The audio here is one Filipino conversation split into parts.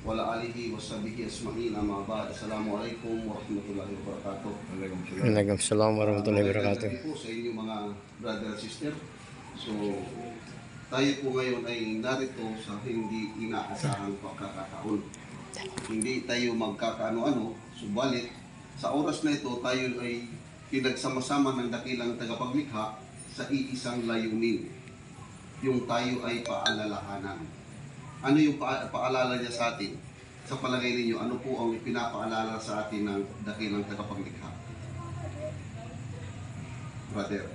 wala alihi washabihi asma'in amma ba'd. Assalamualaikum warahmatullahi wabarakatuh. Waalaikumsalam warahmatullahi wabarakatuh. Magandang gabi po sa inyo mga brother and sister. So, tayo po ngayon ay narito sa hindi inaasahang pagkakataon. Hindi tayo magkakaano-ano, subalit sa oras na ito tayo ay pinagsama-sama ng dakilang tagapaglikha sa iisang layunin. Yung tayo ay paalalahanan. Ano yung paalala niya sa atin? Sa palagay ninyo, ano po ang pinapaalala sa atin ng dakilang tagapaglikha? Brother.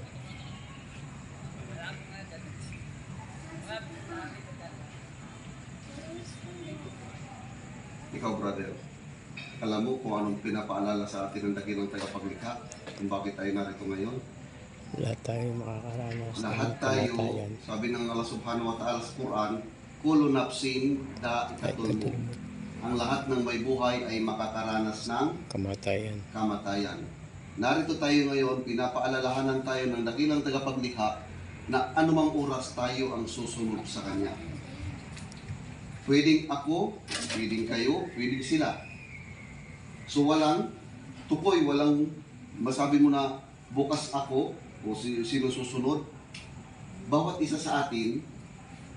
Ikaw, brother. Alam mo kung anong pinapaalala sa atin ng dakilang tagapaglikha? Kung bakit tayo narito ngayon? Lahat tayo makakaranas ng Lahat tayo, kamatayan. sabi ng Allah subhanahu wa ta'ala sa Quran, kullu nafsin da'ikatul maut. Ang lahat ng may buhay ay makakaranas ng kamatayan. Narito tayo ngayon, pinapaalalahanan tayo ng dakilang tagapaglikha na anumang oras tayo ang susunod sa Kanya. Pwedeng ako, pwedeng kayo, pwedeng sila. So walang tukoy, walang masabi mo na bukas ako o sino susunod. Bawat isa sa atin,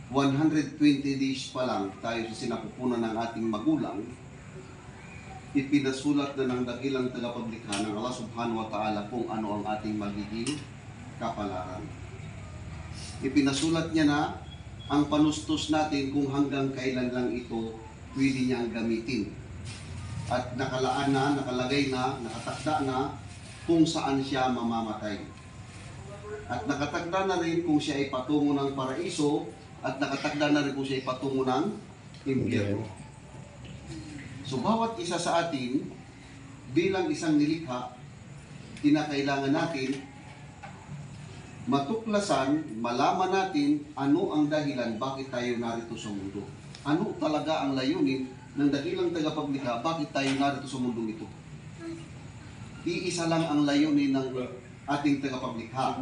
120 days pa lang tayo sa sinapupunan ng ating magulang, ipinasulat na ng dakilang tagapaglikha ng Allah subhanahu wa ta'ala kung ano ang ating magiging kapalaran. Ipinasulat niya na ang panustos natin kung hanggang kailan lang ito pwede niyang gamitin. At nakalaan na, nakalagay na, nakatakda na kung saan siya mamamatay. At nakatakda na rin kung siya ay patungo ng paraiso at nakatakda na rin kung siya ay patungo ng impyerno. So bawat isa sa atin bilang isang nilikha, kinakailangan natin matuklasan, malaman natin ano ang dahilan bakit tayo narito sa mundo. Ano talaga ang layunin ng dakilang tagapaglikha, bakit tayo narito sa mundong ito. Iisa lang ang layunin ng ating tagapaglikha.